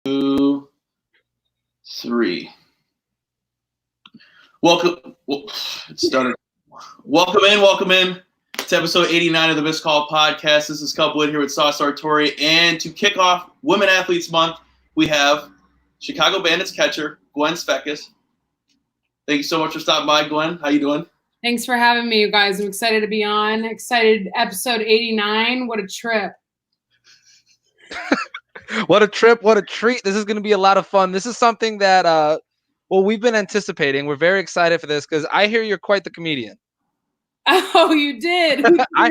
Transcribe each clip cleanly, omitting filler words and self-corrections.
2, 3. Welcome. It started. Welcome in to episode 89 of the Missed Call Podcast. This is Cub Wood here with Sauce Sartori, and to kick off Women Athletes Month, we have Chicago Bandits catcher Gwen Svekis. Thank you so much for stopping by, Gwen. How you doing? Thanks for having me, you guys. I'm excited to be on. Excited, episode 89. What a trip. What a trip. What a treat. This is going to be a lot of fun. This is something that, we've been anticipating. We're very excited for this because I hear you're quite the comedian. Oh, you did? I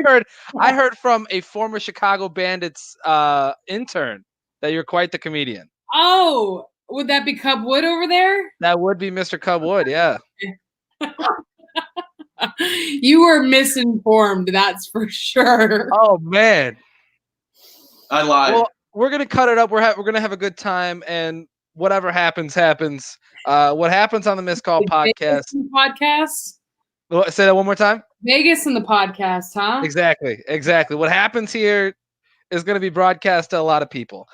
heard from a former Chicago Bandits intern that you're quite the comedian. Oh, would that be Cub Wood over there? That would be Mr. Cub Wood, yeah. You were misinformed, that's for sure. Oh, man. I lied. Well, we're going to cut it up. We're going to have a good time, and whatever happens, happens. What happens on the Missed Call Podcast? Say that one more time. Vegas and the podcast, huh? Exactly. What happens here is going to be broadcast to a lot of people.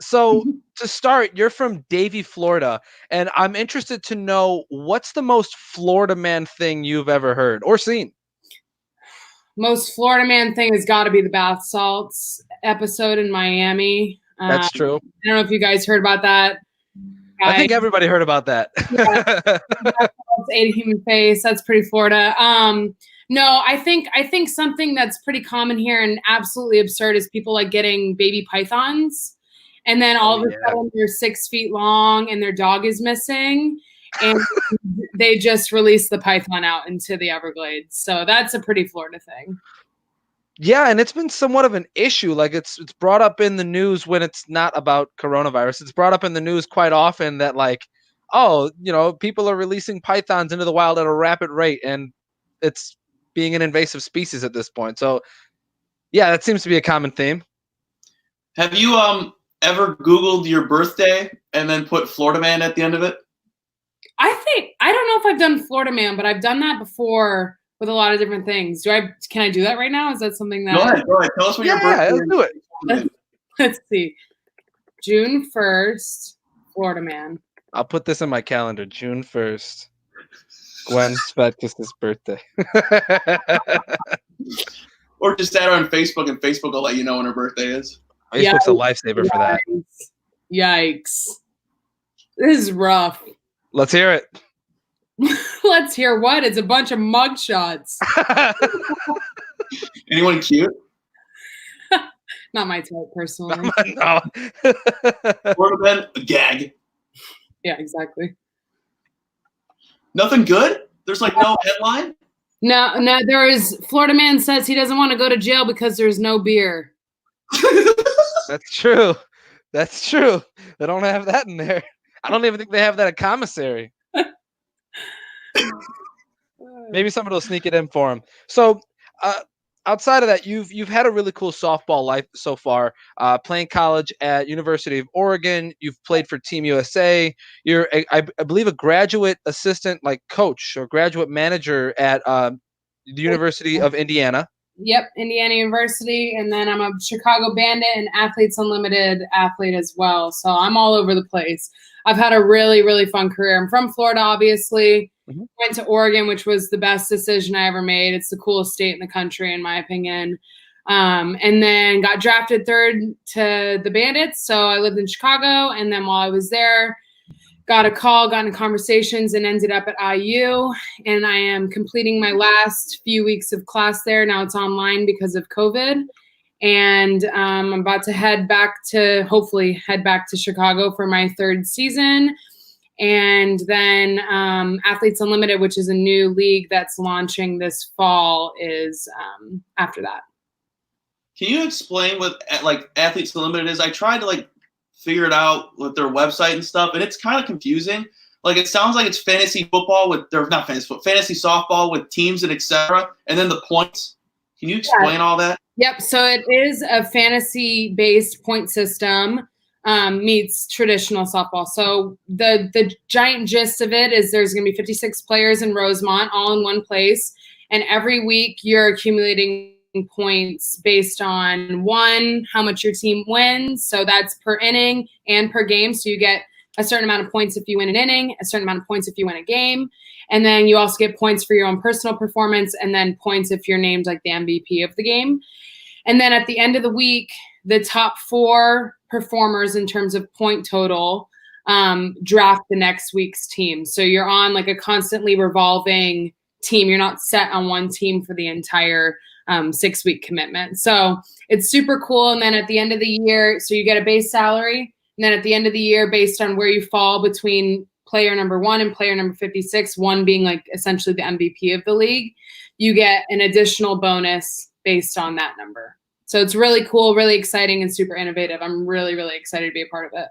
So to start, you're from Davie, Florida, and I'm interested to know what's the most Florida man thing you've ever heard or seen? Most Florida man thing has got to be the bath salts episode in Miami. That's true. I don't know if you guys heard about that. I think everybody heard about that. Ate a human face. That's pretty Florida. No, I think something that's pretty common here and absolutely absurd is people like getting baby pythons, and then all of a sudden they're 6 feet long and their dog is missing, and they just release the python out into the Everglades. So that's a pretty Florida thing. Yeah, and it's been somewhat of an issue. Like it's brought up in the news when it's not about coronavirus. It's brought up in the news quite often that people are releasing pythons into the wild at a rapid rate, and it's being an invasive species at this point. So, yeah, that seems to be a common theme. Have you ever Googled your birthday and then put Florida Man at the end of it? I don't know if I've done Florida Man, but I've done that before with a lot of different things. Can I do that right now? Is that something that... Go ahead. Tell us what your birthday is. Let's do it. Let's see. June 1st, Florida Man. I'll put this in my calendar. June 1st. Gwen Svekis' birthday. Or just add her on Facebook, and Facebook will let you know when her birthday is. Facebook's a lifesaver for that. Yikes. This is rough. Let's hear it. Let's hear what? It's a bunch of mugshots. Anyone cute? Not my type, personally. No. Florida Man, a gag. Yeah, exactly. Nothing good? There's like no headline? No, there is. Florida Man says he doesn't want to go to jail because there's no beer. That's true. They don't have that in there. I don't even think they have that at commissary. Maybe somebody will sneak it in for him. So, outside of that, you've had a really cool softball life so far. Playing college at University of Oregon, you've played for Team USA. You're, I believe, a graduate assistant, like coach or graduate manager at the University of Indiana. Yep, Indiana University, and then I'm a Chicago Bandit and Athletes Unlimited athlete as well. So I'm all over the place. I've had a really, really fun career. I'm from Florida, obviously. Mm-hmm. Went to Oregon, which was the best decision I ever made. It's the coolest state in the country, in my opinion. And then got drafted third to the Bandits. So I lived in Chicago, and then while I was there, got a call, got in conversations, and ended up at IU. And I am completing my last few weeks of class there. Now it's online because of COVID. And I'm about to hopefully head back to Chicago for my third season. And then Athletes Unlimited, which is a new league that's launching this fall, is after that. Can you explain what Athletes Unlimited is? I tried to figure it out with their website and stuff, and it's kind of confusing. It sounds like it's fantasy football fantasy softball with teams and etc. And then the points. Can you explain all that? Yep. So it is a fantasy-based point system meets traditional softball. So the giant gist of it is there's going to be 56 players in Rosemont, all in one place, and every week you're accumulating points based on, one, how much your team wins. So that's per inning and per game. So you get a certain amount of points if you win an inning, a certain amount of points if you win a game. And then you also get points for your own personal performance, and then points if you're named like the MVP of the game. And then at the end of the week, the top 4 performers in terms of point total draft the next week's team. So you're on like a constantly revolving team. You're not set on one team for the entire 6-week commitment. So it's super cool. And then at the end of the year, so you get a base salary. And then at the end of the year, based on where you fall between player number 1 and player number 56, 1 being like essentially the MVP of the league, you get an additional bonus based on that number. So it's really cool, really exciting, and super innovative. I'm really, really excited to be a part of it.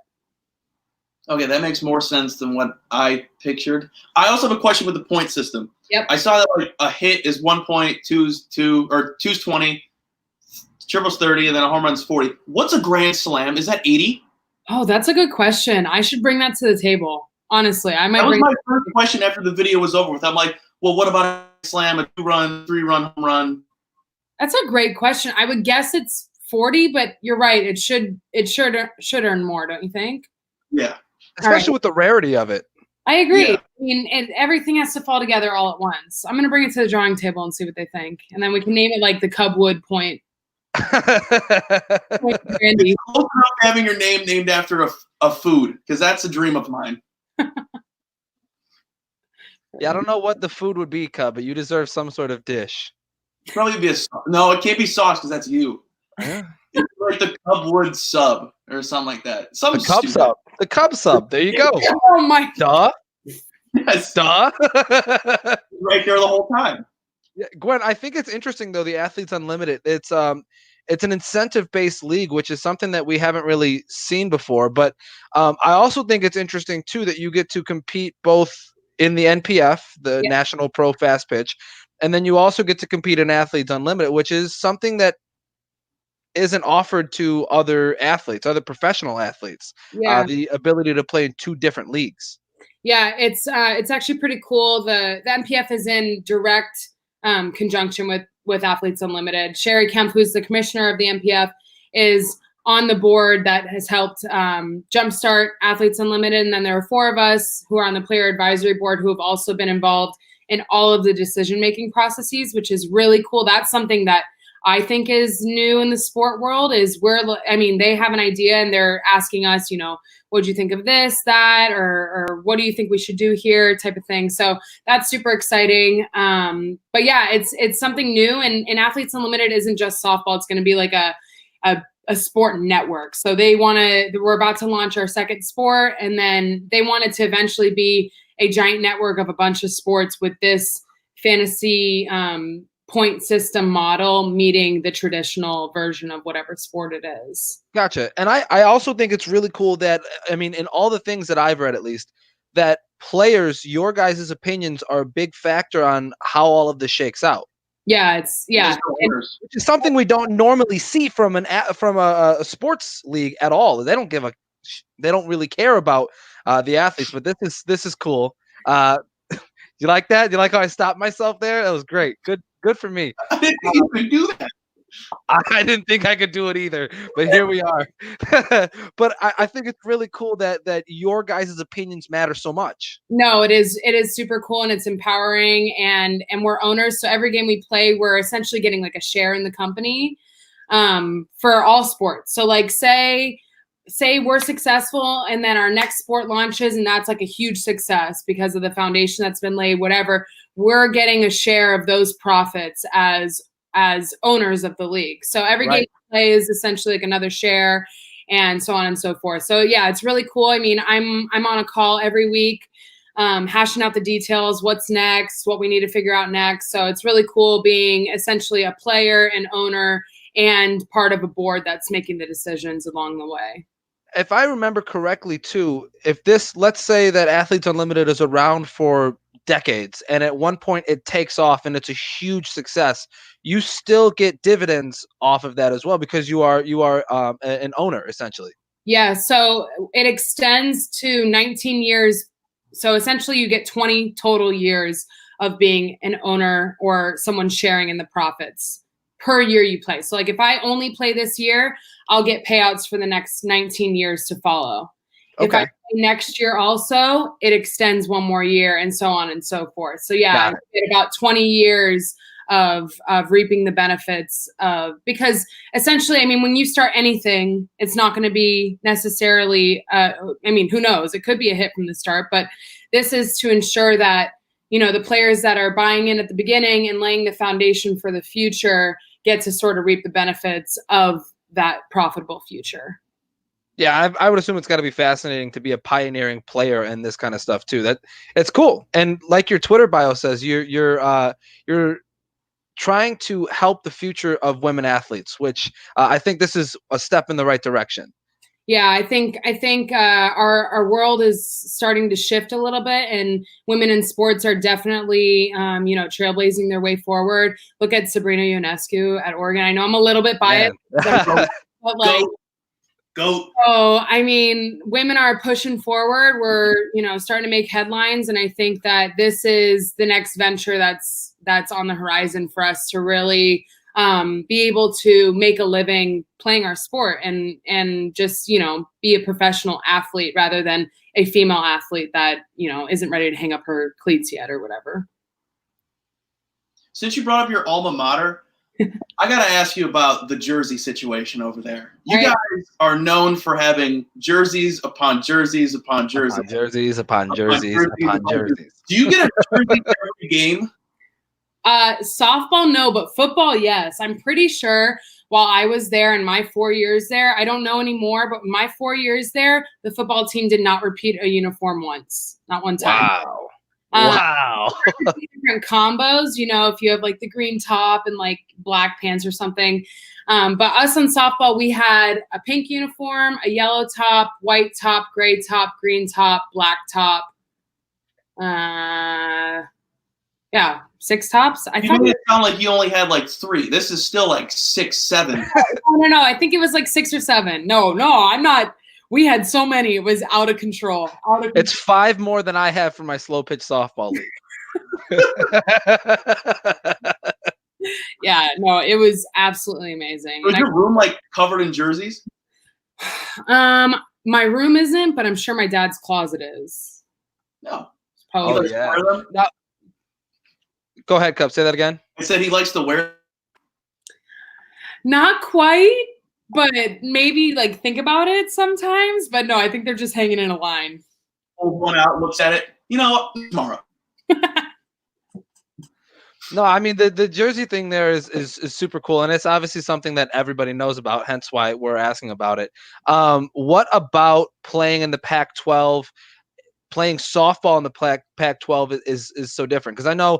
Okay, that makes more sense than what I pictured. I also have a question with the point system. Yep. I saw that like a hit is 1 point, two's 20, triple's 30, and then a home run's 40. What's a grand slam? Is that 80? Oh, that's a good question. I should bring that to the table. Honestly, I might. That was bring my first question after the video was over with. I'm like, well, what about a slam, a 2-run, 3-run home run? That's a great question. I would guess it's 40, but you're right. It should earn more, don't you think? Yeah. Especially with the rarity of it. I agree. Yeah. I mean, everything has to fall together all at once. I'm going to bring it to the drawing table and see what they think. And then we can name it like the Cubwood point. Point Brandy. It's close enough to having your name named after a food, because that's a dream of mine. Yeah, I don't know what the food would be, Cub, but you deserve some sort of dish. Probably be no, it can't be sauce because that's you. Yeah. It's like the Cubwood sub or something like that. Something The Cub stupid. sub. The Cub sub. There you go. Oh my. Duh. Yes, Duh. right there the whole time. Yeah, Gwen, I think it's interesting though. The Athletes Unlimited. It's an incentive-based league, which is something that we haven't really seen before. But I also think it's interesting too that you get to compete both in the NPF, the National Pro Fast Pitch, and then you also get to compete in Athletes Unlimited, which is something that isn't offered to other athletes, other professional athletes. Yeah. The ability to play in 2 different leagues. Yeah, it's actually pretty cool. The NPF is in direct conjunction with Athletes Unlimited. Sherry Kemp, who's the commissioner of the NPF, is on the board that has helped jumpstart Athletes Unlimited. And then there are 4 of us who are on the player advisory board who have also been involved in all of the decision-making processes, which is really cool. That's something that I think is new in the sport world. Is they have an idea and they're asking us, what do you think of this, that, or what do you think we should do here, type of thing. So that's super exciting. But yeah, it's something new, and Athletes Unlimited isn't just softball. It's going to be like a sport network. So we're about to launch our second sport, and then they want it to eventually be a giant network of a bunch of sports with this fantasy point system model meeting the traditional version of whatever sport it is. Gotcha. And I also think it's really cool that, in all the things that I've read, at least, that players, your guys' opinions are a big factor on how all of this shakes out. Yeah, Which is something we don't normally see from a sports league at all. They don't really care about the athletes, but this is cool. You like that? You like how I stopped myself there? That was great. Good for me. I didn't think you could do that. I didn't think I could do it either, but here we are. But I think it's really cool that your guys' opinions matter so much. No, it is super cool, and it's empowering, and we're owners. So every game we play, we're essentially getting like a share in the company for all sports. So like say we're successful and then our next sport launches and that's like a huge success because of the foundation that's been laid, whatever, we're getting a share of those profits as owners of the league. So every game we play is essentially like another share, and so on and so forth. So yeah, it's really cool. I'm on a call every week, hashing out the details, what's next, what we need to figure out next. So it's really cool being essentially a player and owner and part of a board that's making the decisions along the way. If I remember correctly too, let's say that Athletes Unlimited is around for decades and at one point it takes off and it's a huge success, you still get dividends off of that as well because you are an owner essentially. Yeah, so it extends to 19 years. So essentially you get 20 total years of being an owner or someone sharing in the profits per year you play. So like if I only play this year, I'll get payouts for the next 19 years to follow. If I play next year also, it extends one more year and so on and so forth. So yeah, I get about 20 years of reaping the benefits of, because essentially, I mean, when you start anything, it's not going to be necessarily, I mean, who knows? It could be a hit from the start, but this is to ensure that, you know, the players that are buying in at the beginning and laying the foundation for the future get to sort of reap the benefits of that profitable future. Yeah, I would assume it's got to be fascinating to be a pioneering player in this kind of stuff too. That it's cool, and like your Twitter bio says, you're trying to help the future of women athletes, which I think this is a step in the right direction. Yeah, I think our world is starting to shift a little bit, and women in sports are definitely trailblazing their way forward. Look at Sabrina Ionescu at Oregon. I know I'm a little bit biased, but like. Go. So, I mean, women are pushing forward. We're, starting to make headlines. And I think that this is the next venture that's on the horizon for us to really be able to make a living playing our sport and just, be a professional athlete rather than a female athlete that, isn't ready to hang up her cleats yet or whatever. Since you brought up your alma mater, I got to ask you about the jersey situation over there. You guys are known for having jerseys upon jerseys upon jerseys. Upon jerseys upon jerseys upon jerseys. Do you get a jersey every game? Softball, no, but football, yes. I'm pretty sure while I was there in my 4 years there, I don't know anymore, but my 4 years there, the football team did not repeat a uniform once. Not one time. Wow. Wow. Different combos, if you have like the green top and like black pants or something. But us on softball, we had a pink uniform, a yellow top, white top, gray top, green top, black top. Yeah, 6 tops. I thought it sounded like you only had like 3. This is still like 6, 7. No. I think it was like 6 or 7. No, I'm not. We had so many. It was out of control. It's 5 more than I have for my slow pitch softball league. Yeah, no, it was absolutely amazing. Was your room like covered in jerseys? My room isn't, but I'm sure my dad's closet is. No. Probably. Oh, yeah. Now, go ahead, Cup. Say that again. I said he likes to wear. Not quite. But maybe like think about it sometimes. But no, I think they're just hanging in a line. One out, looks at it. You know what? Tomorrow. No, I mean the jersey thing there is super cool, and it's obviously something that everybody knows about. Hence why we're asking about it. What about playing in the Pac-12? Playing softball in the Pac-12 is so different, because I know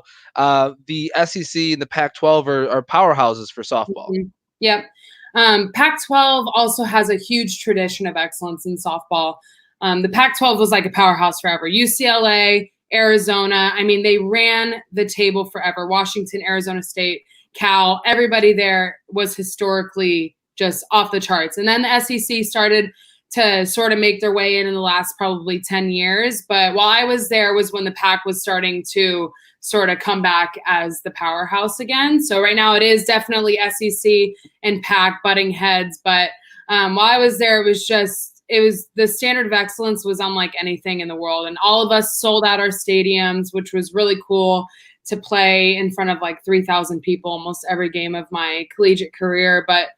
the SEC and the Pac-12 are powerhouses for softball. Mm-hmm. Yep. Pac-12 also has a huge tradition of excellence in softball. The Pac-12 was like a powerhouse forever. UCLA, Arizona, I mean, they ran the table forever. Washington, Arizona State, Cal, everybody there was historically just off the charts. And then the SEC started to sort of make their way in the last probably 10 years. But while I was there was when the Pac was starting to sort of come back as the powerhouse again. So right now it is definitely SEC and Pac butting heads. But while I was there, it was the standard of excellence was unlike anything in the world. And all of us sold out our stadiums, which was really cool to play in front of like 3,000 people almost every game of my collegiate career. But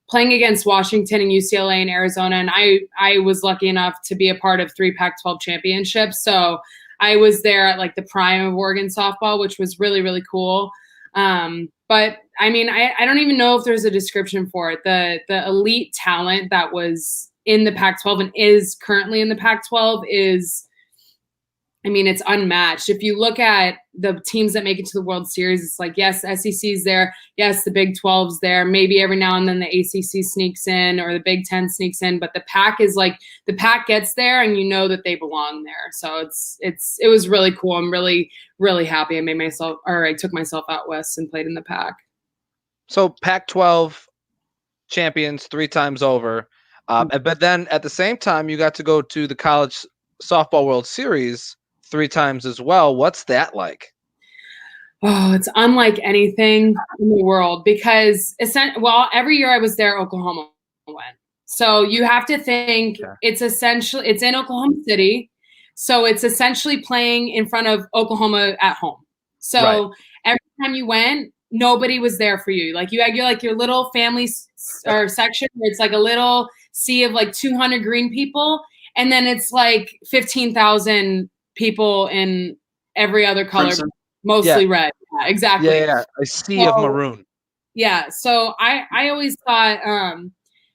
playing against Washington and UCLA and Arizona, and I was lucky enough to be a part of 3 Pac-12 championships. So I was there at like the prime of Oregon softball, which was really, really cool. But I mean, I don't even know if there's a description for it. The elite talent that was in the Pac-12 and is currently in the Pac-12 is, I mean, it's unmatched. If you look at the teams that make it to the World Series, it's like, yes, SEC's there. Yes, the Big 12's there. Maybe every now and then the ACC sneaks in or the Big 10 sneaks in. But the Pac is like, the Pac gets there and you know that they belong there. So it was really cool. I'm really, really happy I took myself out west and played in the Pac. So Pac-12 champions 3 times over. But then at the same time, you got to go to the College Softball World Series 3 times as well. What's that like? Oh, it's unlike anything in the world because every year I was there, Oklahoma went. So you have to think it's in Oklahoma City. So it's essentially playing in front of Oklahoma at home. So every time you went, nobody was there for you. Like you had your little family or section where it's like a little sea of like 200 green people. And then it's like 15,000 people in every other color. Mostly red. Yeah, exactly. Yeah. A sea of maroon. Yeah. So I always thought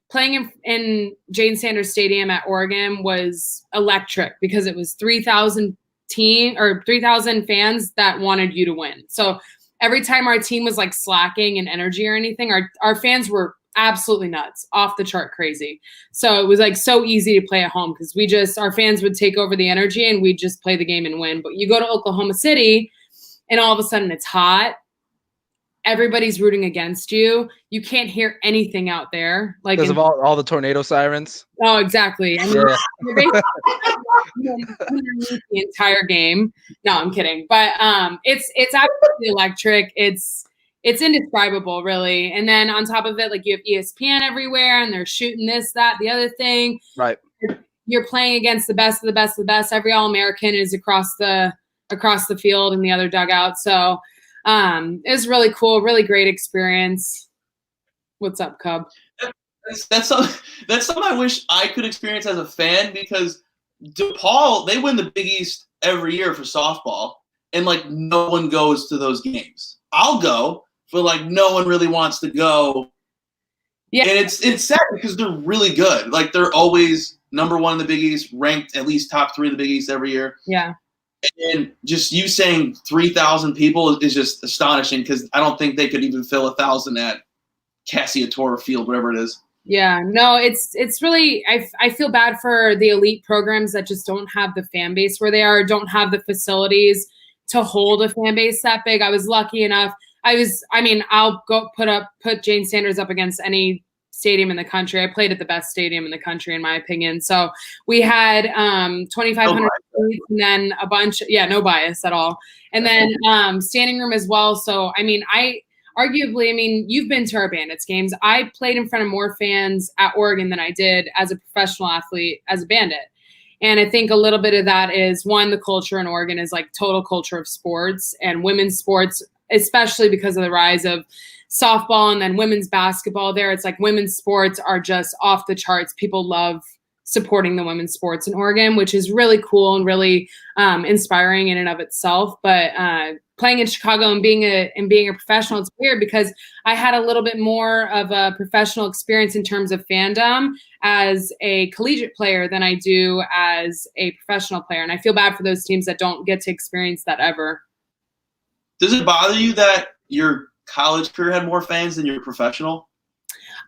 playing in Jane Sanders Stadium at Oregon was electric because it was 3,000 fans that wanted you to win. So every time our team was like slacking in energy or anything, our fans were absolutely nuts, off the chart crazy. So it was like so easy to play at home because our fans would take over the energy and we'd just play the game and win. But you go to Oklahoma City and all of a sudden it's hot. Everybody's rooting against you. You can't hear anything out there. Like because of all the tornado sirens. Oh, exactly. I mean, you're basically underneath the entire game. No, I'm kidding. But it's absolutely electric. It's indescribable, really. And then on top of it, like you have ESPN everywhere and they're shooting this, that, the other thing. Right. You're playing against the best of the best of the best. Every All-American is across the field in the other dugout. So it was really cool, really great experience. What's up, Cub? That's something I wish I could experience as a fan because DePaul, they win the Big East every year for softball, and like no one goes to those games. I'll go, but like no one really wants to go. Yeah, and it's sad because they're really good. Like they're always number one in the Big East, ranked at least top 3 in the Big East every year. Yeah. And just you saying 3,000 people is just astonishing because I don't think they could even fill 1,000 at Cassiatore Field, whatever it is. Yeah, no, it's really I feel bad for the elite programs that just don't have the fan base where they are, don't have the facilities to hold a fan base that big. I was lucky enough. I'll go put Jane Sanders up against any stadium in the country. I played at the best stadium in the country, in my opinion. So we had 2,500 seats and then a bunch. Yeah, no bias at all. And then standing room as well. So arguably, you've been to our Bandits games. I played in front of more fans at Oregon than I did as a professional athlete as a Bandit. And I think a little bit of that is, one, the culture in Oregon is like total culture of sports and women's sports, especially because of the rise of softball and then women's basketball there. It's like women's sports are just off the charts. People love supporting the women's sports in Oregon, which is really cool and really inspiring in and of itself. But playing in Chicago and being a professional, it's weird because I had a little bit more of a professional experience in terms of fandom as a collegiate player than I do as a professional player. And I feel bad for those teams that don't get to experience that ever. Does it bother you that your college career had more fans than your professional?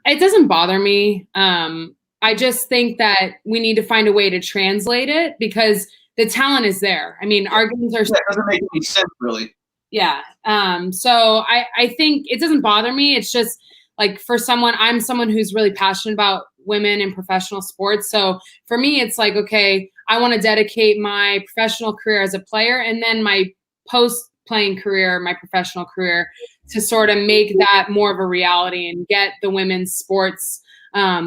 It doesn't bother me. I just think that we need to find a way to translate it because the talent is there. I mean, our games are. That doesn't make any sense, really. Yeah. So I think it doesn't bother me. It's just like I'm someone who's really passionate about women in professional sports. So for me, it's like, okay, I want to dedicate my professional career as a player and then my post-playing career, my professional career, to sort of make that more of a reality and get the women's sports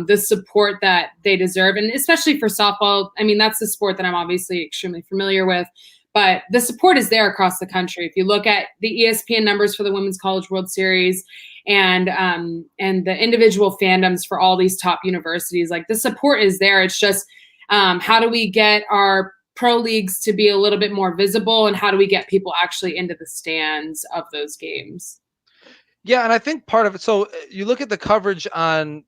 the support that they deserve. And especially for softball, I mean, that's the sport that I'm obviously extremely familiar with. But the support is there across the country. If you look at the ESPN numbers for the Women's College World Series and the individual fandoms for all these top universities, like the support is there. It's just how do we get our pro leagues to be a little bit more visible, and how do we get people actually into the stands of those games? Yeah, and I think part of it, so you look at the coverage on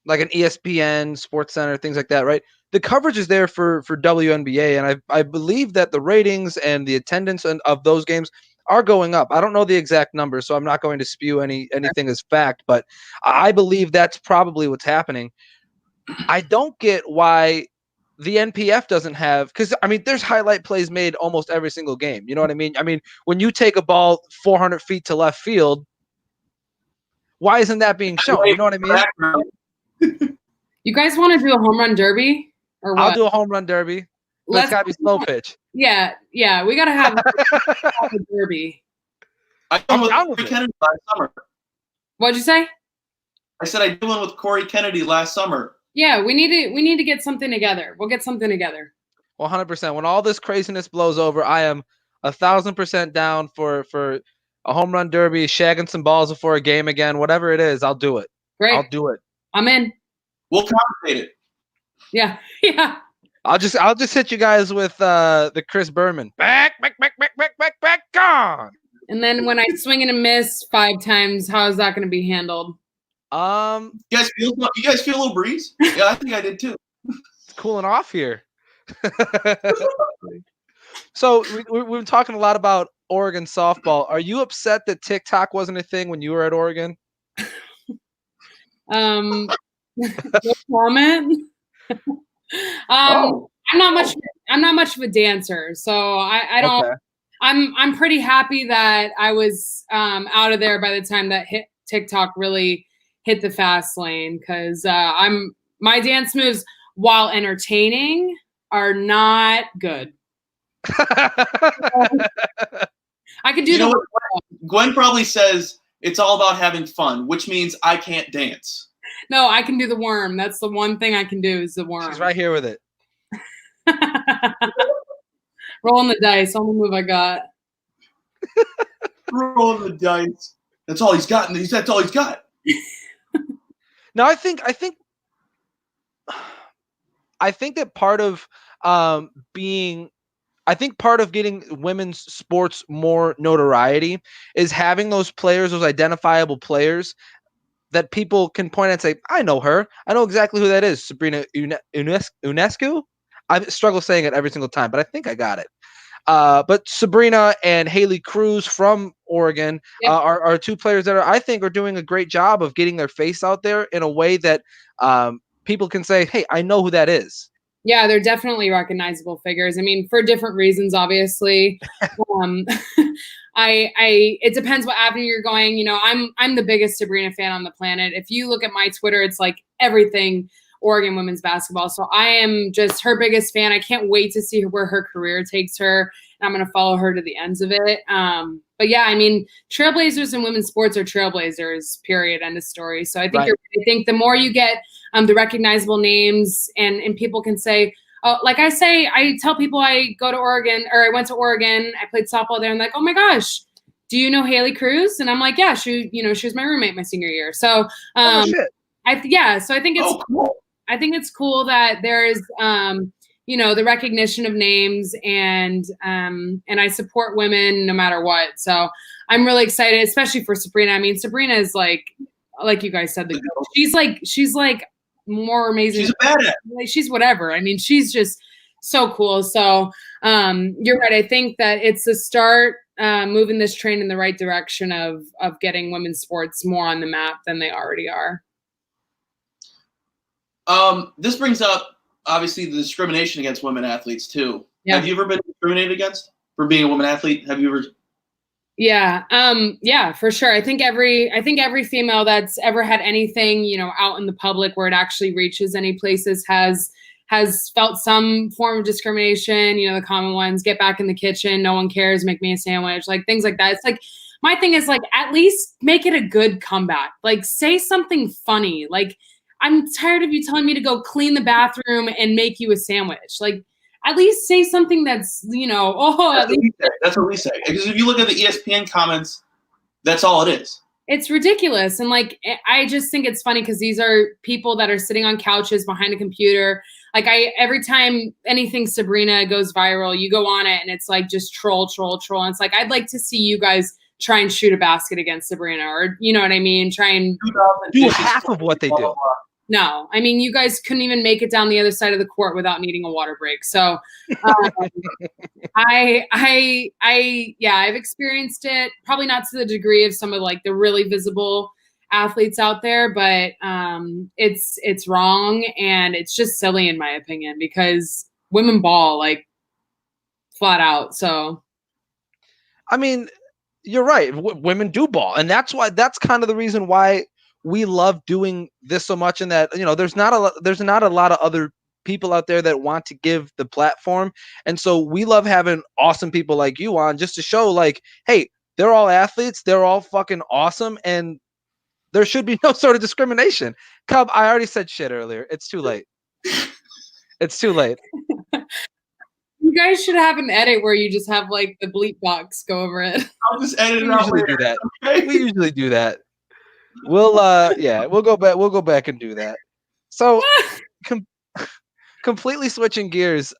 like an ESPN, Sports Center, things like that, right? The coverage is there for WNBA, and I believe that the ratings and the attendance of those games are going up. I don't know the exact numbers, so I'm not going to spew anything as fact, but I believe that's probably what's happening. I don't get why the NPF doesn't have, because I mean, there's highlight plays made almost every single game. You know what I mean? I mean, when you take a ball 400 feet to left field, why isn't that being shown? You know what I mean? You guys want to do a home run derby or what? I'll do a home run derby. But it's got to be slow pitch. Yeah, we got to have a derby. I did I'm one down with with Corey it. Kennedy last summer. What'd you say? I said I did one with Corey Kennedy last summer. Yeah, we need to get something together. We'll get something together. 100%. When all this craziness blows over, I am 1,000% down for a home run derby, shagging some balls before a game again. Whatever it is, I'll do it. Great. I'll do it. I'm in. We'll commentate it. Yeah. Yeah. I'll just hit you guys with the Chris Berman. Back, gone. And then when I swing and a miss 5 times, how is that going to be handled? You guys feel a little breeze? Yeah, I think I did too. It's cooling off here. So we've been talking a lot about Oregon softball. Are you upset that TikTok wasn't a thing when you were at Oregon? No comment. Oh. I'm not much of a dancer, so I don't. Okay. I'm pretty happy that I was out of there by the time that TikTok really hit the fast lane, because my dance moves, while entertaining, are not good. I could do You know what? Gwen probably says it's all about having fun, which means I can't dance. No, I can do the worm. That's the one thing I can do, is the worm. She's right here with it. Rolling the dice, only move I got. Rolling the dice. That's all he's got. That's all he's got. No, I think that part of part of getting women's sports more notoriety is having those players, those identifiable players that people can point at and say, I know her. I know exactly who that is. Sabrina Ionescu? I struggle saying it every single time, but I think I got it. But Sabrina and Haley Cruz from Oregon are 2 players that I think are doing a great job of getting their face out there in a way that people can say, hey, I know who that is. Yeah, they're definitely recognizable figures. I mean, for different reasons, obviously. It depends what avenue you're going. You know, I'm the biggest Sabrina fan on the planet. If you look at my Twitter, it's like everything Oregon women's basketball. So I am just her biggest fan. I can't wait to see where her career takes her. And I'm going to follow her to the ends of it. But yeah, I mean, trailblazers in women's sports are trailblazers, period, end of story. So I think I think the more you get the recognizable names, and people can say, oh, like I tell people I go to Oregon, or I went to Oregon, I played softball there, and like, oh my gosh, do you know Haley Cruz? And I'm like, yeah, she was my roommate my senior year. So so I think it's cool. I think it's cool that there's the recognition of names, and I support women no matter what. So I'm really excited, especially for Sabrina. I mean, Sabrina is like you guys said, she's like more amazing. She's a badass. Like, she's whatever. I mean, she's just so cool. So you're right. I think that it's the start, moving this train in the right direction of getting women's sports more on the map than they already are. This brings up, obviously, the discrimination against women athletes too. Yeah. Have you ever been discriminated against for being a woman athlete? Have you ever? Yeah. Yeah, for sure. I think every female that's ever had anything, out in the public where it actually reaches any places has felt some form of discrimination. The common ones: get back in the kitchen, no one cares, make me a sandwich, like things like that. It's like, my thing is, like, at least make it a good comeback. Like, say something funny. Like, I'm tired of you telling me to go clean the bathroom and make you a sandwich. Like, at least say something that's, That's what we say. Because if you look at the ESPN comments, that's all it is. It's ridiculous. And like, I just think it's funny because these are people that are sitting on couches behind a computer. Like, every time anything Sabrina goes viral, you go on it and it's like just troll. And it's like, I'd like to see you guys try and shoot a basket against Sabrina, or you know what I mean? Try and do half of what they do. No, I mean, you guys couldn't even make it down the other side of the court without needing a water break. So I've experienced it, probably not to the degree of some of like the really visible athletes out there, but it's wrong, and it's just silly in my opinion, because women ball like flat out. So, I mean, you're right. Women do ball, and that's kind of the reason why we love doing this so much, and that there's not a lot of other people out there that want to give the platform, and so we love having awesome people like you on, just to show, like, hey, They're all athletes. They're all fucking awesome, and there should be no sort of discrimination. Cub, I already said shit earlier. It's too late. It's too late. You guys should have an edit where you just have like the bleep box go over it. I'll just edit it We out usually later. do that. Okay? We usually do that. We'll go back. We'll go back and do that. So, completely switching gears.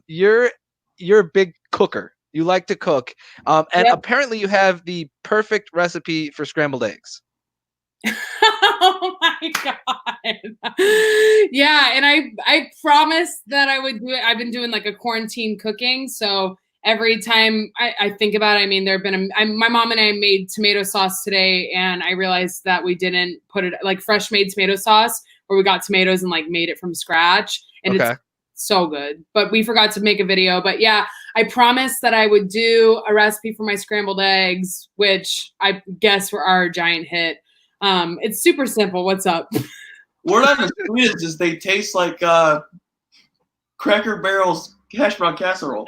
You're a big cooker. You like to cook, and Yep. apparently you have the perfect recipe for scrambled eggs. Oh my god. Yeah, and I promised that I would do it. I've been doing like a quarantine cooking, so every time I think about it, I mean, my mom and I made tomato sauce today, and I realized that we didn't put it like fresh made tomato sauce, where we got tomatoes and like made it from scratch, and Okay. it's so good. But we forgot to make a video. But yeah, I promised that I would do a recipe for my scrambled eggs, which I guess were our giant hit. It's super simple. What's up? Word on the street is they taste like Cracker Barrel's hash brown casserole.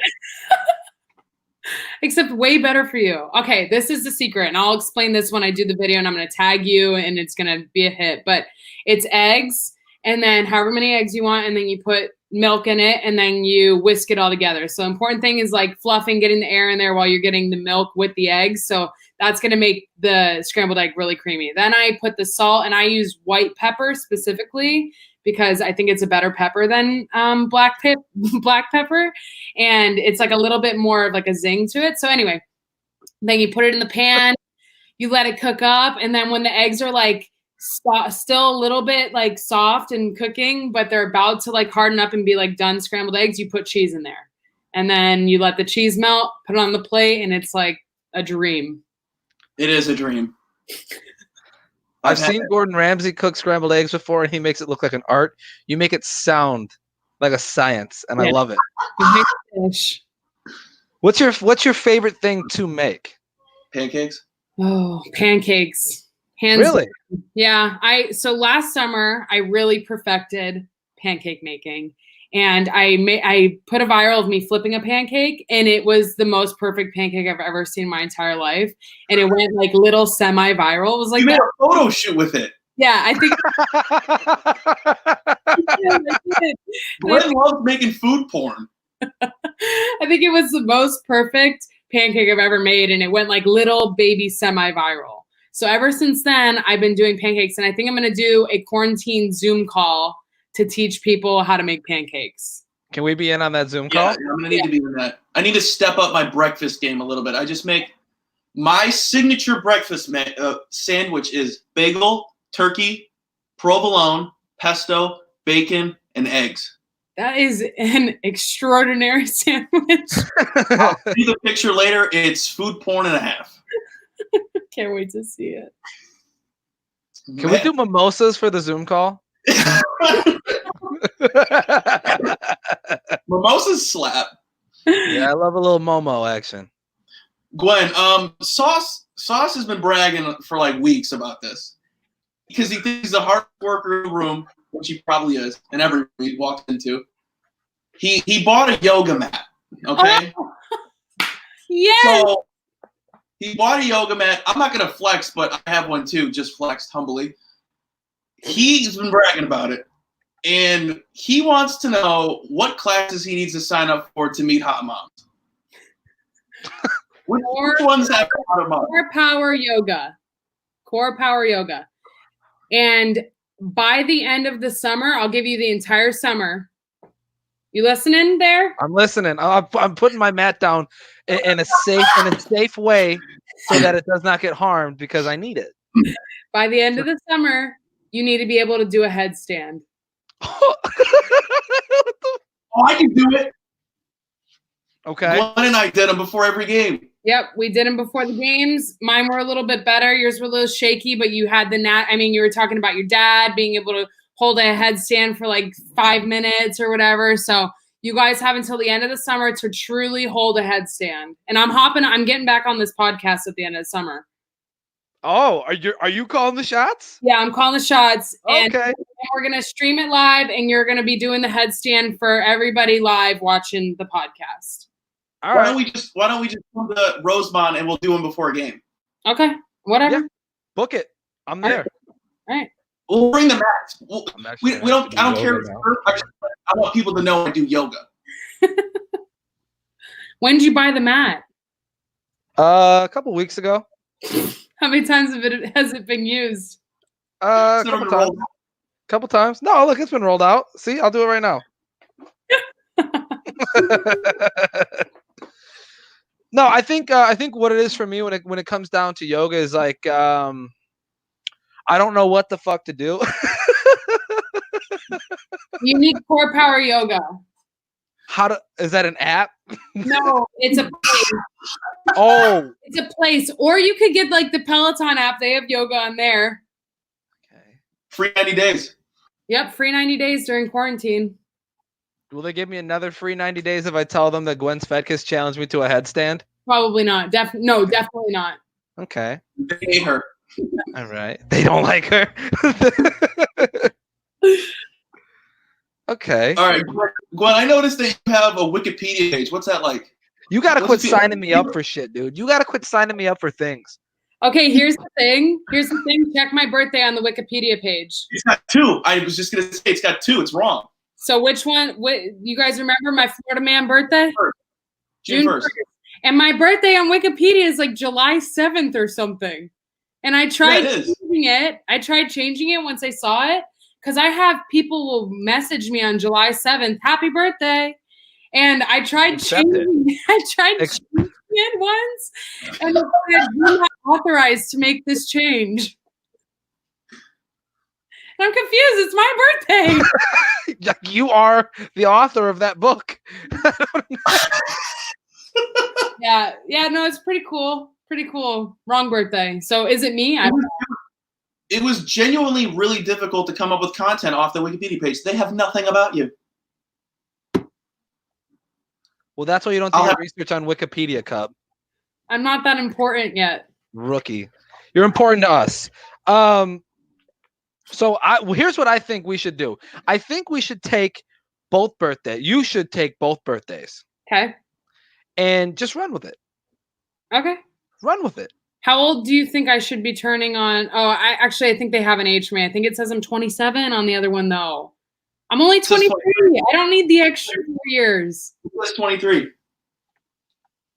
Except way better for you. Okay, this is the secret, and I'll explain this when I do the video, and I'm going to tag you, and it's going to be a hit. But it's eggs, and then however many eggs you want, and then you put milk in it, and then you whisk it all together. So important thing is like fluffing, getting the air in there while you're getting the milk with the eggs. So that's going to make the scrambled egg really creamy. Then I put the salt, and I use white pepper specifically because I think it's a better pepper than black pepper. And it's like a little bit more of like a zing to it. So anyway, then you put it in the pan, you let it cook up. And then when the eggs are like still a little bit like soft and cooking, but they're about to like harden up and be like done scrambled eggs, you put cheese in there. And then you let the cheese melt, put it on the plate, and it's like a dream. It is a dream. I've seen Gordon Ramsay cook scrambled eggs before, and he makes it look like an art. You make it sound like a science, and I love it. You make fish. What's your favorite thing to make? Pancakes? Oh, pancakes. Hands Really? down. Yeah. So last summer I really perfected pancake making. And I put a viral of me flipping a pancake, and it was the most perfect pancake I've ever seen in my entire life. And it went like little semi-viral. It was like You made a photo shoot with it. Yeah, I think Gwen loves making food porn. I think it was the most perfect pancake I've ever made, and it went like little baby semi-viral. So ever since then, I've been doing pancakes, and I think I'm going to do a quarantine Zoom call to teach people how to make pancakes. Can we be in on that Zoom call? Yeah, I'm gonna need to be in that. I need to step up my breakfast game a little bit. I just make my signature breakfast sandwich is bagel, turkey, provolone, pesto, bacon, and eggs. That is an extraordinary sandwich. I'll see the picture later. It's food porn and a half. Can't wait to see it. Can we do mimosas for the Zoom call? Mimosas slap. Yeah, I love a little Momo action. Gwen, Sauce has been bragging for like weeks about this because he thinks he's the hardest worker in the room, which he probably is, and every room he walks into. He bought a yoga mat. Okay. Oh, yes. So he bought a yoga mat. I'm not gonna flex, but I have one too. Just flexed humbly. He's been bragging about it, and he wants to know what classes he needs to sign up for to meet hot moms. Which ones have hot moms? Core power yoga. Core power yoga. And by the end of the summer, I'll give you the entire summer. You listening there? I'm listening. I'm putting my mat down in a safe way so that it does not get harmed because I need it. By the end of the summer, you need to be able to do a headstand. Oh, I can do it. Okay. Gwen and I did them before every game. Yep, we did them before the games. Mine were a little bit better. Yours were a little shaky, but you had you were talking about your dad being able to hold a headstand for like 5 minutes or whatever. So you guys have until the end of the summer to truly hold a headstand. And I'm getting back on this podcast at the end of the summer. Oh, are you calling the shots? Yeah, I'm calling the shots. And Okay. we're going to stream it live, and you're going to be doing the headstand for everybody live watching the podcast. All why right. don't we just come to Rosemont and we'll do them before a game? Okay, whatever. Yeah. Book it. I'm there. All right. We'll bring the mats. We I don't care. I want people to know I do yoga. When did you buy the mat? A couple weeks ago. How many times has it been used? A couple times. No, look, it's been rolled out. See, I'll do it right now. No, I think what it is for me when it comes down to yoga is like I don't know what the fuck to do. Unique Core Power Yoga. Is that an app? No, it's a place. Oh, it's a place. Or you could get like the Peloton app. They have yoga on there. okay. Free 90 days. Yep, free 90 days during quarantine. Will they give me another free 90 days if I tell them that Gwen Svekis challenged me to a headstand? Probably not. No, definitely not. Okay. They hate her. All right. They don't like her. Okay. All right, Gwen, I noticed that you have a Wikipedia page. What's that like? You got to quit signing me up for shit, dude. You got to quit signing me up for things. Okay, here's the thing. Check my birthday on the Wikipedia page. It's got 2. I was just going to say it's got 2. It's wrong. So which one? You guys remember my Florida man birthday? June 1st. And my birthday on Wikipedia is like July 7th or something. And I tried changing it. I tried changing it once I saw it. Because I have people will message me on July 7th, happy birthday. And I tried changing it once. And I'm not authorized to make this change. And I'm confused. It's my birthday. You are the author of that book. Yeah, no, it's pretty cool. Pretty cool. Wrong birthday. So is it me? I don't know. It was genuinely really difficult to come up with content off the Wikipedia page. They have nothing about you. Well, that's why you don't do your research on Wikipedia, Cub. I'm not that important yet. Rookie. You're important to us. So here's what I think we should do. I think we should take both birthdays. You should take both birthdays. Okay. And just run with it. Okay. Run with it. How old do you think I should be turning on? Oh, I think they have an age for me. I think it says I'm 27 on the other one, though. I'm only 23. I don't need the extra 4 years. It says 23.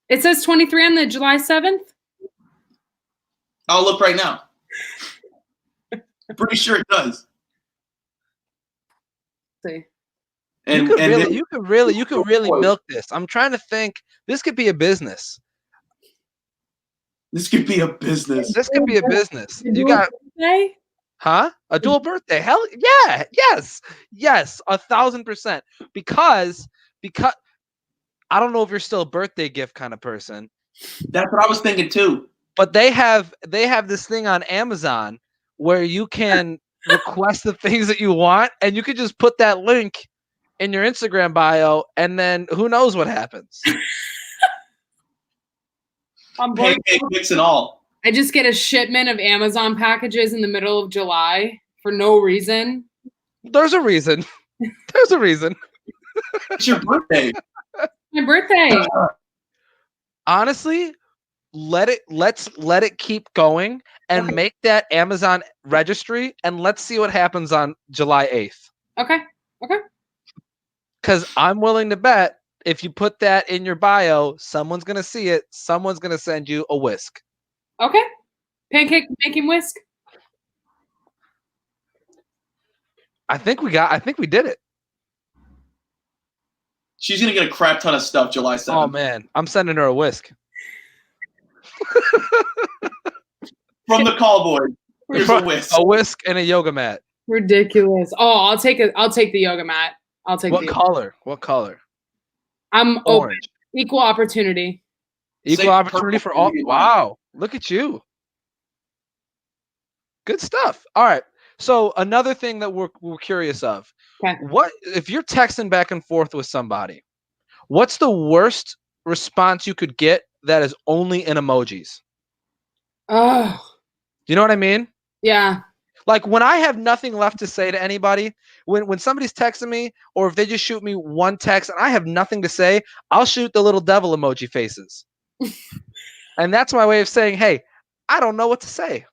It says 23 on the July 7th? I'll look right now. Pretty sure it does. Let's see. And you could really milk this. I'm trying to think. This could be a business. This could be a business. This could be a business. You got birthday? Huh? A dual birthday? Hell yeah! Yes, 1,000%. Because I don't know if you're still a birthday gift kind of person. That's what I was thinking too. But they have this thing on Amazon where you can request the things that you want, and you could just put that link in your Instagram bio, and then who knows what happens. Pancake mix and all. I just get a shipment of Amazon packages in the middle of July for no reason. There's a reason. There's a reason. It's your birthday. My birthday. Honestly, let's let it keep going and make that Amazon registry, and let's see what happens on July 8th. Okay. Because I'm willing to bet if you put that in your bio, someone's gonna see it. Someone's gonna send you a whisk. Okay. Pancake making whisk. I think we did it. She's gonna get a crap ton of stuff July 7th. Oh man, I'm sending her a whisk. From the call boy. Here's a whisk. A whisk and a yoga mat. Ridiculous. Oh, I'll take the yoga mat. What color? What color? I'm orange. Open. Equal opportunity. Equal opportunity for all. Wow. Look at you. Good stuff. All right. So another thing that we're curious of. Okay. What if you're texting back and forth with somebody? What's the worst response you could get that is only in emojis? Oh. Do you know what I mean? Yeah. Like when I have nothing left to say to anybody, when somebody's texting me, or if they just shoot me one text and I have nothing to say, I'll shoot the little devil emoji faces. And that's my way of saying, hey, I don't know what to say.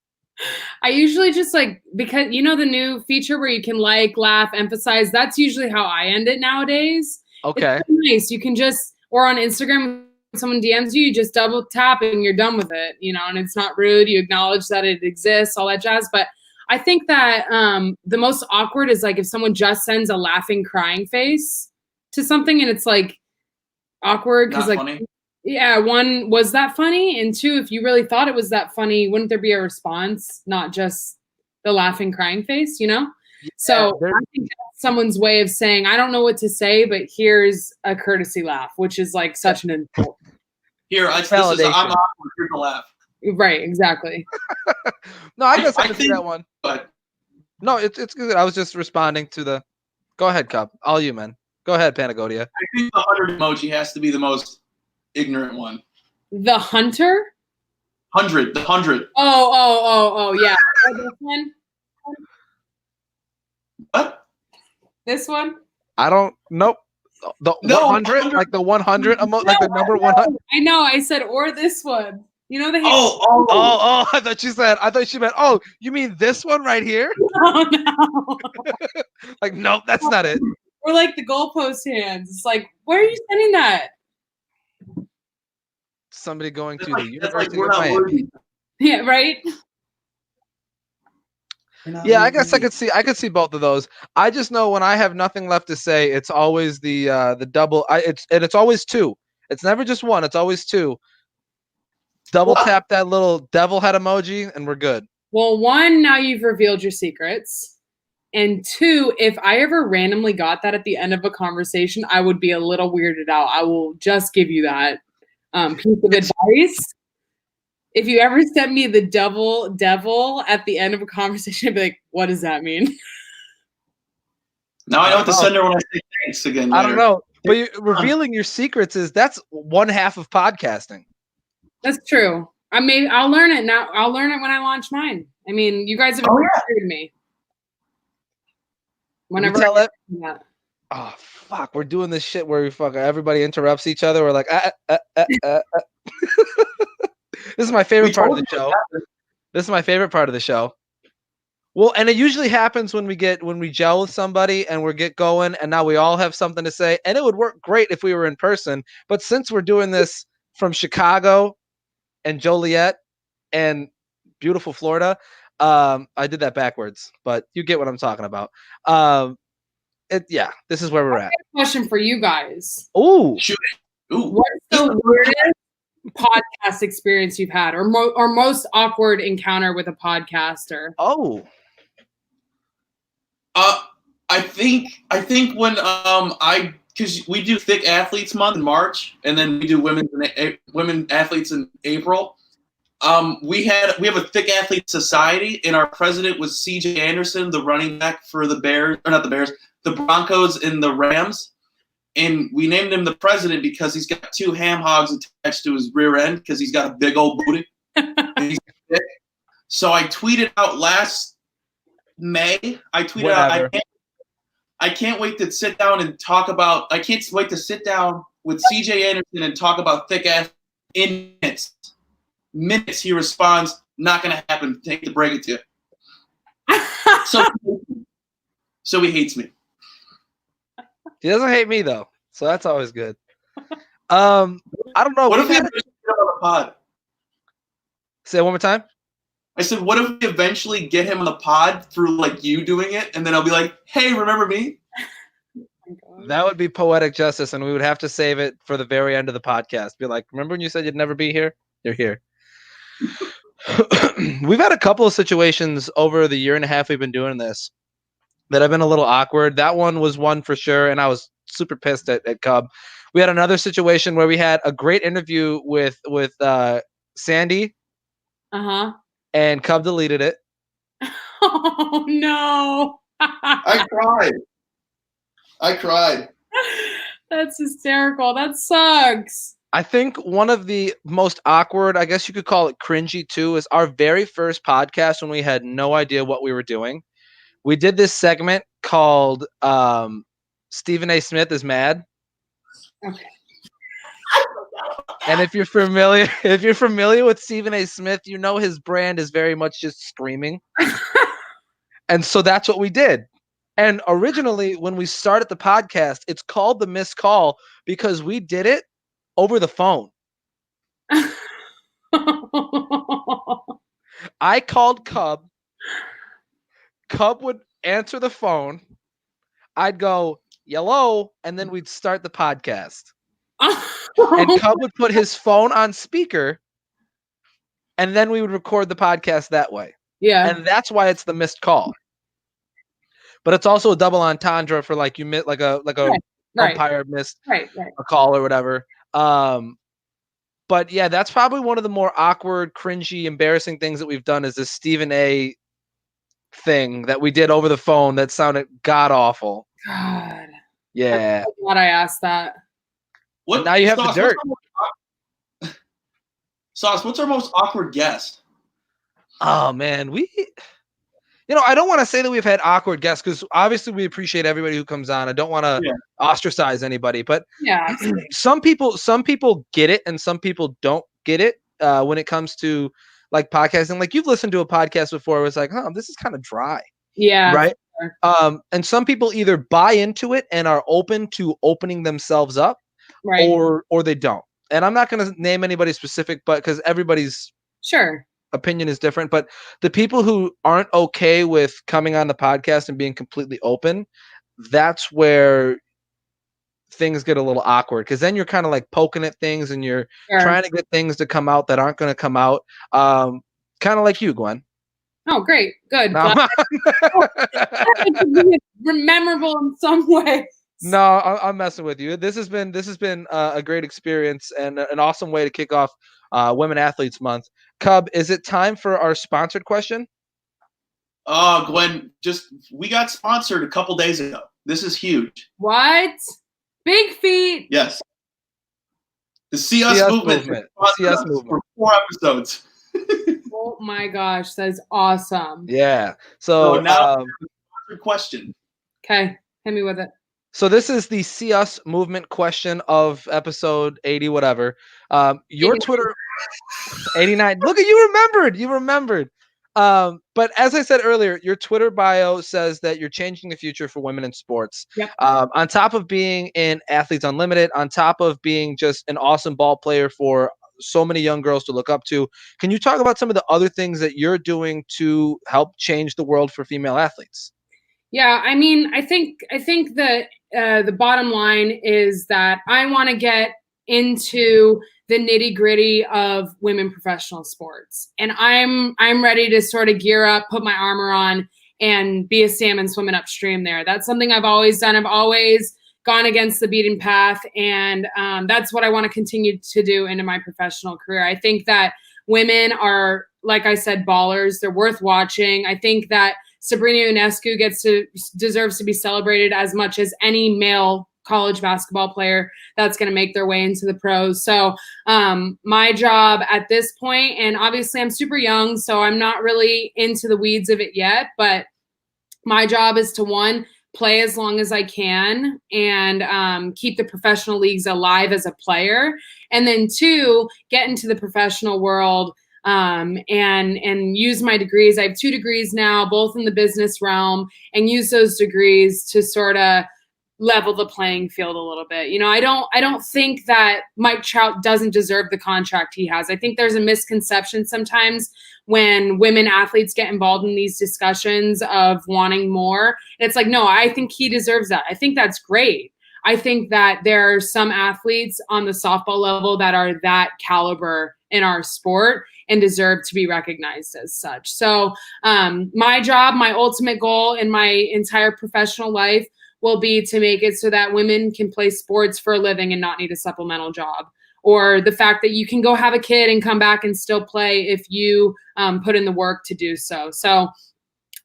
I usually just like, because you know the new feature where you can like, laugh, emphasize, that's usually how I end it nowadays. Okay. It's really nice. You can just, or on Instagram, when someone DMs you, you just double tap and you're done with it, you know, and it's not rude. You acknowledge that it exists, all that jazz. But I think that the most awkward is like if someone just sends a laughing, crying face to something and it's like awkward because like, funny. yeah, one, was that funny? And two, if you really thought it was that funny, wouldn't there be a response, not just the laughing, crying face, you know? Yeah, so I think that's someone's way of saying, I don't know what to say, but here's a courtesy laugh, which is like such an insult. Here, I'm awkward. Here's a laugh. Right, exactly. No, I guess I can see that one. But no, it's good. I was just responding to the. Go ahead, Cup. All you, man. Go ahead, Panagonia. I think the 100 emoji has to be the most ignorant one. The hunter? 100. The 100. Oh, yeah. This one? What? This one? I don't. Nope. The 100, like the 100, like the number 100. I know. I said, or this one. You know the. Oh! I thought she meant. Oh, you mean this one right here? Oh no. Like, nope, that's not it. Or like the goalpost hands. It's like, where are you sending that? Somebody going to That's the University we're of not Miami. worthy. Yeah, right. Yeah, I guess I could see both of those. I just know when I have nothing left to say, it's always the double. It's always two. It's never just one. It's always two. Double tap that little devil head emoji, and we're good. Well, one, now you've revealed your secrets, and two, if I ever randomly got that at the end of a conversation, I would be a little weirded out. I will just give you that piece of advice. If you ever sent me the devil at the end of a conversation, I'd be like, what does that mean? Now I know what to send her when I say thanks again later. I don't know. But revealing your secrets that's one half of podcasting. That's true. I'll learn it now. I'll learn it when I launch mine. I mean, you guys have inspired me. Whenever tell it. That. Oh fuck! We're doing this shit where everybody interrupts each other. We're like, This is my favorite part of the show. This is my favorite part of the show. Well, and it usually happens when we gel with somebody and we get going, and now we all have something to say. And it would work great if we were in person, but since we're doing this from Chicago and Joliet and beautiful Florida, I did that backwards, but you get what I'm talking about. This is where we're at. Question for you guys. Ooh. What's the weirdest podcast experience you've had, or most awkward encounter with a podcaster? I think when because we do Thick Athletes Month in March, and then we do women athletes in April. We have a Thick Athlete Society, and our president was C.J. Anderson, the running back for the Broncos and the Rams. And we named him the president because he's got 2 ham hogs attached to his rear end because he's got a big old booty. And he's thick. So I tweeted out last May. I can't wait to sit down and talk about. I can't wait to sit down with C.J. Anderson and talk about thick ass in minutes. Minutes. He responds, "Not going to happen. Take to break it to you." So he hates me. He doesn't hate me though, so that's always good. I don't know. What if we eventually get him on the pod? Say it one more time. I said, what if we eventually get him on the pod through like you doing it, and then I'll be like, "Hey, remember me?" That would be poetic justice, and we would have to save it for the very end of the podcast. Be like, remember when you said you'd never be here? You're here. We've had a couple of situations over the year and a half we've been doing this that have been a little awkward. That one was one for sure, and I was super pissed at Cub. We had another situation where we had a great interview with Sandy. And Cub deleted it. Oh no! I cried. That's hysterical. That sucks. I think one of the most awkward, I guess you could call it cringy too, is our very first podcast when we had no idea what we were doing. We did this segment called Stephen A. Smith is Mad. Okay. And if you're familiar with Stephen A. Smith, you know his brand is very much just screaming. And so that's what we did. And originally, when we started the podcast, it's called The Missed Call because we did it over the phone. I called Cub. Cub would answer the phone. I'd go, "Hello," and then we'd start the podcast. And Cub would put his phone on speaker, and then we would record the podcast that way. Yeah. And that's why it's the missed call. But it's also a double entendre for like you missed like a umpire missed a call or whatever. But yeah, that's probably one of the more awkward, cringy, embarrassing things that we've done is this Stephen A. thing that we did over the phone that sounded god awful. God. Yeah. I'm glad I asked that. What now you have the dirt. Sauce, what's our most awkward guest? Oh man, I don't want to say that we've had awkward guests because obviously we appreciate everybody who comes on. I don't want to ostracize anybody, but some people get it and some people don't get it when it comes to like podcasting. Like you've listened to a podcast before, where it's like, this is kind of dry. Yeah. Right. Sure. And some people either buy into it and are open to opening themselves up, right, or they don't. And I'm not going to name anybody specific, but because everybody's opinion is different. But the people who aren't okay with coming on the podcast and being completely open, that's where things get a little awkward because then you're kind of like poking at things and you're trying to get things to come out that aren't going to come out. Kind of like you, Gwen. Oh, great. Good. Memorable in some way. No, I'm messing with you. This has been a great experience and an awesome way to kick off Women Athletes Month. Cub, is it time for our sponsored question? Gwen, we got sponsored a couple days ago. This is huge. What? Big feet. Yes. The See Us movement. See Us movement. For 4 episodes. Oh my gosh, that's awesome. Yeah. So now question. Okay, hit me with it. So this is the See Us movement question of episode 80, whatever. Your 89. Twitter 89. Look at you remembered. But as I said earlier, your Twitter bio says that you're changing the future for women in sports. Yep. On top of being in Athletes Unlimited, on top of being just an awesome ball player for so many young girls to look up to, can you talk about some of the other things that you're doing to help change the world for female athletes? Yeah, I mean, I think that the bottom line is that I want to get into the nitty-gritty of women professional sports, and I'm ready to sort of gear up, put my armor on, and be a salmon swimming upstream there. That's something I've always done. I've always gone against the beaten path, and that's what I want to continue to do into my professional career. I think that women are, like I said, ballers. They're worth watching. I think that Sabrina Ionescu deserves to be celebrated as much as any male college basketball player that's going to make their way into the pros. So my job at this point, and obviously I'm super young, so I'm not really into the weeds of it yet, but my job is to, one, play as long as I can and keep the professional leagues alive as a player. And then 2, get into the professional world and use my degrees. I have 2 degrees now, both in the business realm, and use those degrees to sort of level the playing field a little bit. You know, I don't think that Mike Trout doesn't deserve the contract he has. I think there's a misconception sometimes when women athletes get involved in these discussions of wanting more. It's like, no, I think he deserves that. I think that's great. I think that there are some athletes on the softball level that are that caliber in our sport and deserve to be recognized as such. So my job, my ultimate goal in my entire professional life will be to make it so that women can play sports for a living and not need a supplemental job, or the fact that you can go have a kid and come back and still play if you put in the work to do so. So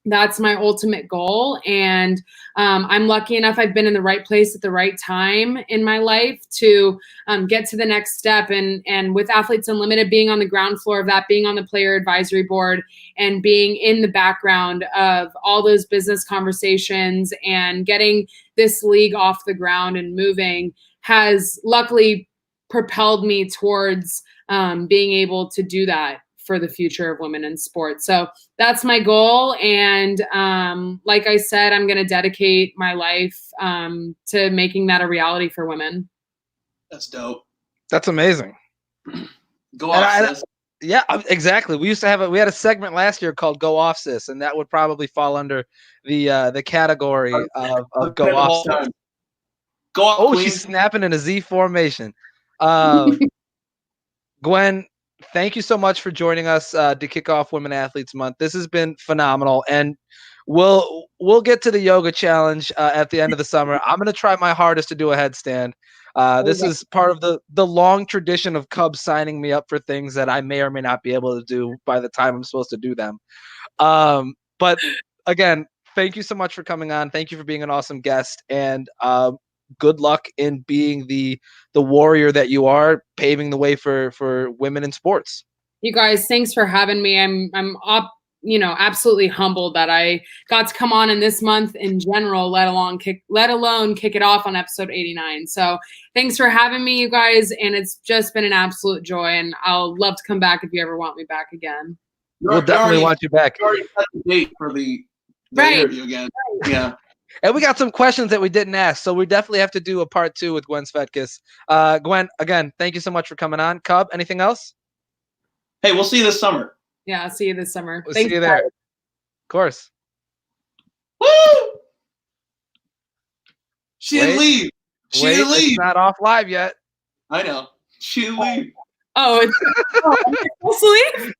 That's my ultimate goal. And I'm lucky enough, I've been in the right place at the right time in my life to get to the next step. And with Athletes Unlimited, being on the ground floor of that, being on the player advisory board and being in the background of all those business conversations and getting this league off the ground and moving has luckily propelled me towards being able to do that for the future of women in sports. So that's my goal. And like I said, I'm going to dedicate my life to making that a reality for women. That's dope. That's amazing. Go off, sis. Yeah, exactly. We had a segment last year called "Go Off Sis," and that would probably fall under the category of "Go Off Sis." Go off, oh, queen. She's snapping in a Z formation. Gwen, thank you so much for joining us to kick off Women Athletes Month. This has been phenomenal, and we'll get to the yoga challenge at the end of the summer. I'm going to try my hardest to do a headstand. This is part of the long tradition of Cubs signing me up for things that I may or may not be able to do by the time I'm supposed to do them. But again, thank you so much for coming on. Thank you for being an awesome guest, and good luck in being the warrior that you are, paving the way for women in sports. You guys, thanks for having me. I'm absolutely humbled that I got to come on in this month in general, let alone kick it off on episode 89. So thanks for having me, you guys. And it's just been an absolute joy. And I'll love to come back if you ever want me back again. We'll definitely want you back. You already set the date for the interview again. Yeah. And we got some questions that we didn't ask, so we definitely have to do a part 2 with Gwen Svekis. Gwen, again, thank you so much for coming on. Cub, anything else? Hey, we'll see you this summer. Yeah, I'll see you this summer. We'll see you there. Of course. Woo! She didn't leave. She didn't leave. It's not off live yet. I know. She didn't leave. Oh, it's supposed to leave?